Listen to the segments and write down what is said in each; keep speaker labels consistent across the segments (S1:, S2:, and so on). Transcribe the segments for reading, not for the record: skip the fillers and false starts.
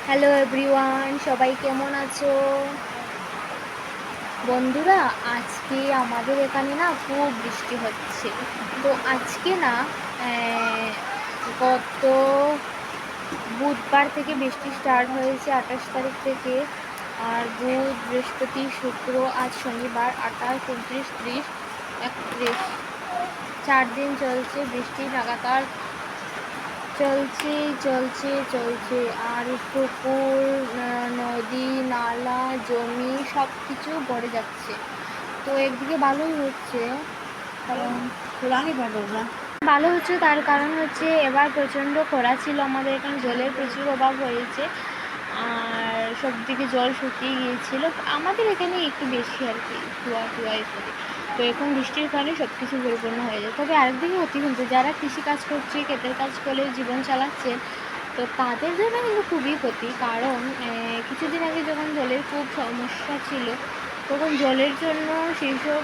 S1: Hello everyone, সবাই কেমন আছো? বন্ধুরা, আজকে আমাদের এখানে না খুব বৃষ্টি হচ্ছে। তো আজকে না গত বুধবার থেকে বৃষ্টি স্টার্ট হয়েছে, 28 তারিখ থেকে। আর বুধ, বৃহস্পতি, শুক্র, আজ শনিবার, 28, 29, 30, 31, 4 দিন চলছে বৃষ্টি লাগাতার। চলছে চলছে চলছে। আর পুকুর, নদী, নালা, জমি সব কিছু ভরে যাচ্ছে। তো একদিকে ভালোই হচ্ছে, কারণ ভালো হচ্ছে, তার কারণ হচ্ছে এবার প্রচণ্ড খরা ছিল, আমাদের এখানে জলের প্রচুর অভাব হয়েছে। আর সব দিকে জল শুকিয়ে গিয়েছিল, আমাদের এখানে একটু বেশি আর কি, ধোয়া করে। তো এখন বৃষ্টির কারণে সব কিছু পরিপূর্ণ হয়ে যায়। তবে আরেকদিকে ক্ষতি কিন্তু যারা কৃষিকাজ করছে, ক্ষেতের কাজ করে জীবন চালাচ্ছে, তো তাদের জন্য কিন্তু খুবই ক্ষতি। কারণ কিছুদিন আগে যখন জলের খুব সমস্যা ছিল, তখন জলের জন্য সেই সব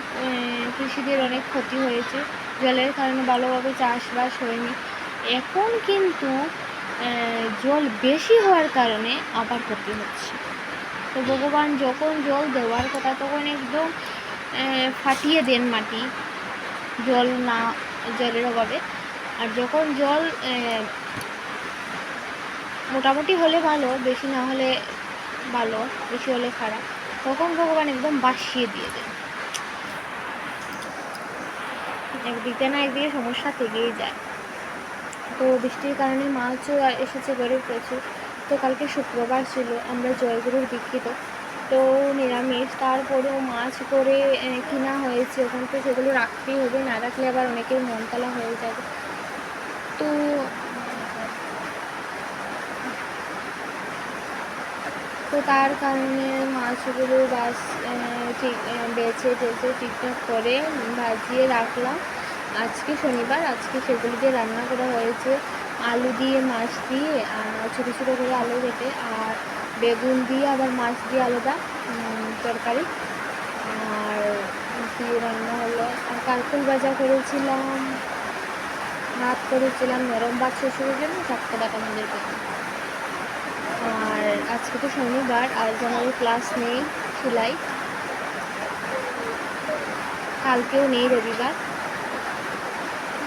S1: কৃষিদের অনেক ক্ষতি হয়েছে। জলের কারণে ভালোভাবে চাষবাস হয়নি। এখন কিন্তু জল বেশি হওয়ার কারণে আবার ক্ষতি হচ্ছে। তো ভগবান যখন জল দেওয়ার কথা তখন একদম ফাটিয়ে দেন মাটি, জল না, জলের অভাবে। আর যখন জল মোটামুটি হলে ভালো, বেশি না হলে ভালো, বেশি হলে খারাপ, তখন ভগবান একদম বাসিয়ে দিয়ে দেন। একদিকে না একদিকে সমস্যা থেকেই যায়। তো বৃষ্টির কারণে মাছও এসেছে ঘরে প্রচুর। তো কালকে শুক্রবার ছিল, আমরা জয়গুরুর দীক্ষিত, তো নিরামিষ। তারপরেও মাছ করে কিনা হয়েছে, ওখান তো সেগুলো রাখতেই হবে, না রাখলে আবার অনেকের মনতলা হয়ে যাবে। তো তার কারণে মাছগুলো ঠিক বেছে টেছে ঠিকঠাক করে ভাজিয়ে রাখলাম। আজকে শনিবার, আজকে সেগুলো দিয়ে রান্না করা হয়েছে। আলু দিয়ে, মাছ দিয়ে, ছোটো ছোটো করে আলু কেটে, আর বেগুন দিয়ে আবার মাছ দিয়ে আলাদা তরকারি। আর দিয়ে রান্না হলো, আর কারকুল ভাজা করেছিলাম, ভাত করেছিলাম, নরম ভাত শ্বশুরের জন্য, চারটে ডাটা আমাদের জন্য। আর আজকে তো শনিবার, আজ আমাদের ক্লাস নেই, সেলাই কালকেও নেই, রবিবার।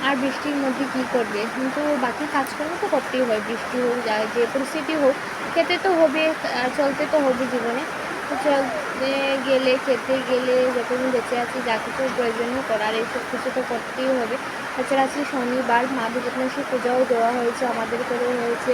S1: আর বৃষ্টির মধ্যে কী করবে, কিন্তু বাকি কাজকর্ম তো করতেই হয়, বৃষ্টি হোক, যা যে পরিস্থিতি হোক, খেতে তো হবে, চলতে তো হবে জীবনে। তো চলতে গেলে, খেতে গেলে, যতদিন বেঁচে আছি যা কিছু প্রয়োজনীয় করার, এইসব কিছু তো করতেই হবে। তাছাড়া আজকে শনিবার, মা বিপত্নাশী পূজাও দেওয়া হয়েছে, আমাদের করে হয়েছে।